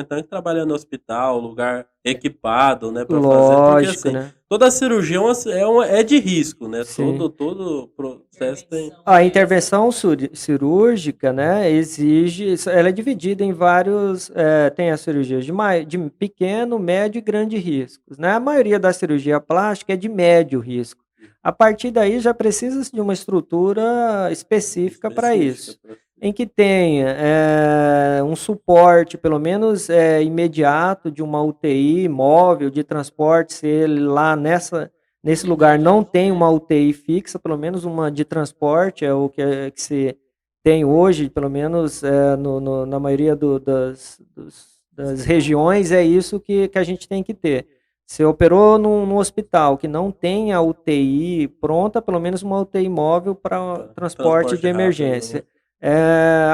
então que trabalha no hospital, lugar equipado, né, para fazer, porque Lógico, assim, né? toda cirurgia é de risco, né? Sim. Todo processo tem. A intervenção cirúrgica, né, ela é dividida em vários, tem as cirurgias de pequeno, médio e grande riscos, né? A maioria da cirurgia plástica é de médio risco. A partir daí já precisa de uma estrutura específica para Específica isso, para. em que tenha um suporte, pelo menos imediato, de uma UTI móvel de transporte, se ele lá nesse lugar não tem uma UTI fixa, pelo menos uma de transporte, é o que se tem hoje, pelo menos na maioria das regiões, é isso que a gente tem que ter. Se operou num hospital que não tem a UTI pronta, pelo menos uma UTI móvel para transporte de Transporte rápido, né? emergência.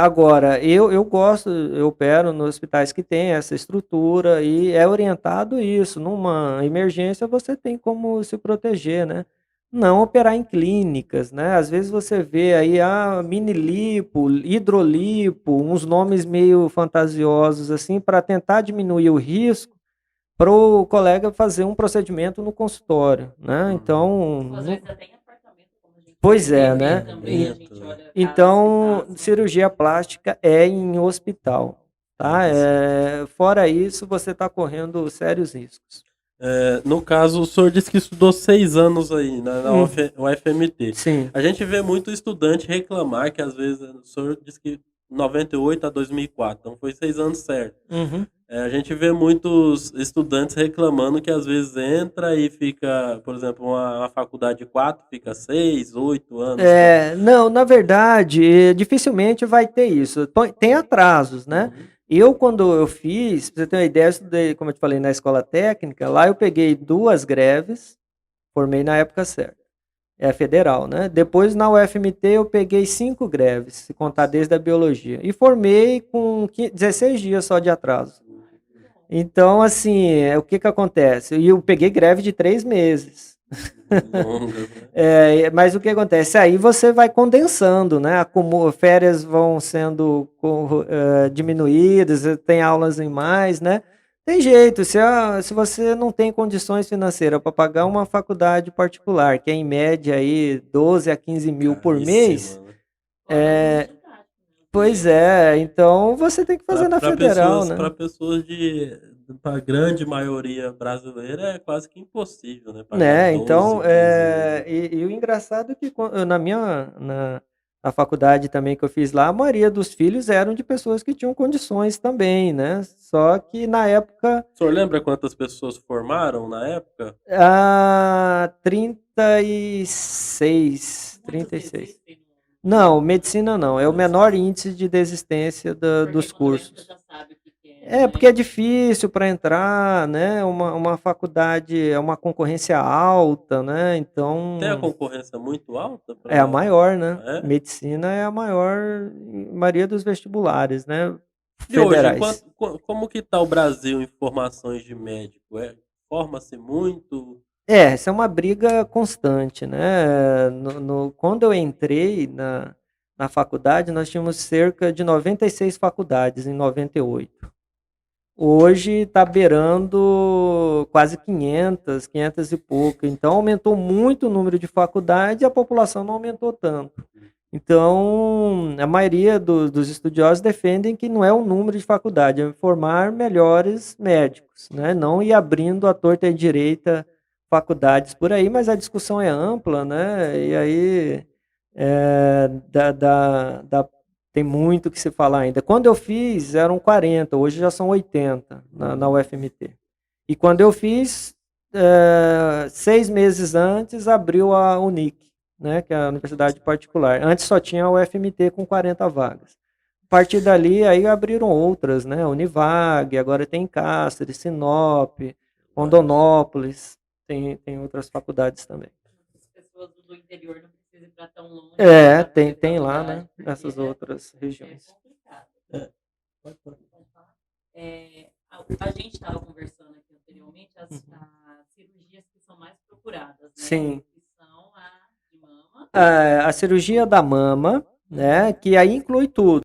Agora, eu gosto, eu opero nos hospitais que tem essa estrutura e é orientado isso. Numa emergência você tem como se proteger, né? Não operar em clínicas, né? Às vezes você vê aí mini lipo, hidrolipo, uns nomes meio fantasiosos assim para tentar diminuir o risco para o colega fazer um procedimento no consultório, né? Uhum. Então, pois é, né? Apartamento, né? Então, cirurgia plástica é em hospital, Tem tá? que ser. Fora isso, você está correndo sérios riscos. No caso, o senhor disse que estudou 6 anos aí na Uhum, UFMT. sim. A gente vê muito estudante reclamar que às vezes o senhor disse que 98 a 2004, então foi 6 anos certo. Uhum. A gente vê muitos estudantes reclamando que às vezes entra e fica, por exemplo, uma faculdade de 4, fica 6, 8 anos. Não, na verdade, dificilmente vai ter isso. Tem atrasos, né? Uhum. Eu, quando eu fiz, pra você ter uma ideia, eu estudei, como eu te falei, na escola técnica, lá eu peguei 2 greves, formei na época certa. É federal, né? Depois na UFMT eu peguei 5 greves, se contar desde a biologia. E formei com 16 dias só de atraso. Então, assim, o que que acontece? E eu peguei greve de 3 meses. Longas, né? Mas o que acontece? Aí você vai condensando, né? Férias vão sendo diminuídas, tem aulas em mais, né? Tem jeito, se você não tem condições financeiras para pagar uma faculdade particular, que é em média aí 12 a 15 mil por mês, Caríssima, né? pois é, então você tem que fazer na Para federal, pessoas, né? para pessoas para grande maioria brasileira é quase que impossível, né? Pagar Né, 12, então, 15 mil. e o engraçado é que na faculdade também que eu fiz lá, a maioria dos filhos eram de pessoas que tinham condições também, né? Só que na época, O senhor lembra quantas pessoas formaram na época? 36, 36. Não, medicina não, é o menor índice de desistência dos cursos. Porque é difícil para entrar, né? Uma faculdade é uma concorrência alta, né? Tem a Então, concorrência muito alta é a para. maior, né? É? Medicina é a maior em maioria dos vestibulares, né? E hoje, Federais. como que está o Brasil em formações de médico? Forma-se muito? Essa é uma briga constante, né? Quando eu entrei na faculdade, nós tínhamos cerca de 96 faculdades em 98. Hoje está beirando quase 500, 500 e pouco. Então aumentou muito o número de faculdades e a população não aumentou tanto. Então, a maioria dos estudiosos defendem que não é o número de faculdade, é formar melhores médicos, né? Não ir abrindo à torta e à direita faculdades por aí, mas a discussão é ampla, né? E aí tem muito que se falar ainda. Quando eu fiz, eram 40, hoje já são 80 na UFMT. E quando eu fiz, 6 meses antes, abriu a Unic, né, que é a universidade particular. Antes só tinha a UFMT com 40 vagas. A partir dali, aí abriram outras, né, Univag, agora tem Cáceres, Sinop, Vários. Rondonópolis, tem outras faculdades também. Tem lá, né, nessas outras regiões. É, pode falar. Sim. A cirurgia da mama, né, que aí inclui tudo.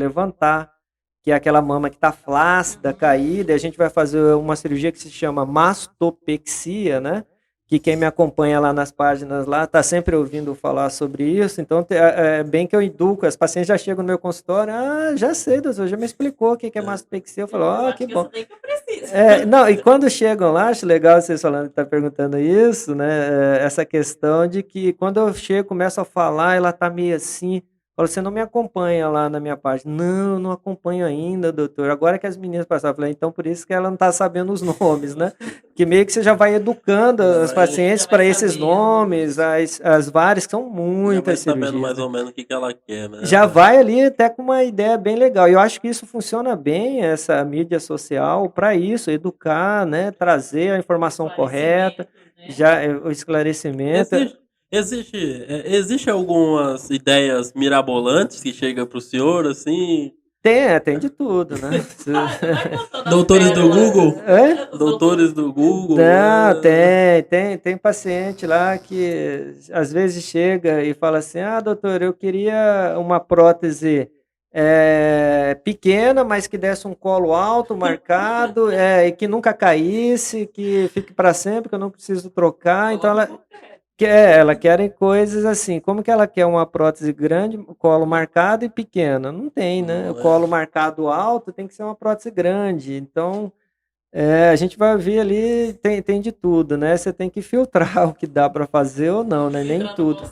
levantar, que é aquela mama que está flácida, caída, e a gente vai fazer uma cirurgia que se chama mastopexia, né? Que quem me acompanha lá nas páginas lá está sempre ouvindo falar sobre isso, então é bem que eu educo, as pacientes já chegam no meu consultório, já sei, doutor, já me explicou o que é mastopexia, eu falo, que bom. Que eu preciso. Não, e quando chegam lá, acho legal vocês falando, tá perguntando isso, né, essa questão de que quando eu chego, começo a falar, ela tá meio assim, fala, você não me acompanha lá na minha página. Não, não acompanho ainda, doutor. Agora que as meninas passaram, eu falei, então por isso que ela não está sabendo os nomes, né? Que meio que você já vai educando os pacientes para esses nomes, as várias, que são muitas já vai sabendo cirurgias. mais né? ou menos o que ela quer, né? Já vai ali até com uma ideia bem legal. E eu acho que isso funciona bem, essa mídia social, para isso, educar, né? Trazer a informação correta, né? o esclarecimento. Existe algumas ideias mirabolantes que chegam para o senhor, assim? Tem de tudo, né? Doutores do Google? Hã? Doutores do Google? Não, tem paciente lá que às vezes chega e fala assim, doutor, eu queria uma prótese pequena, mas que desse um colo alto, marcado, e que nunca caísse, que fique para sempre, que eu não preciso trocar. Então ela querem coisas assim. Como que ela quer uma prótese grande, colo marcado e pequena? Não tem, né? O colo marcado alto tem que ser uma prótese grande. Então, a gente vai ver ali, tem de tudo, né? Você tem que filtrar o que dá para fazer ou não, né? Nem tudo.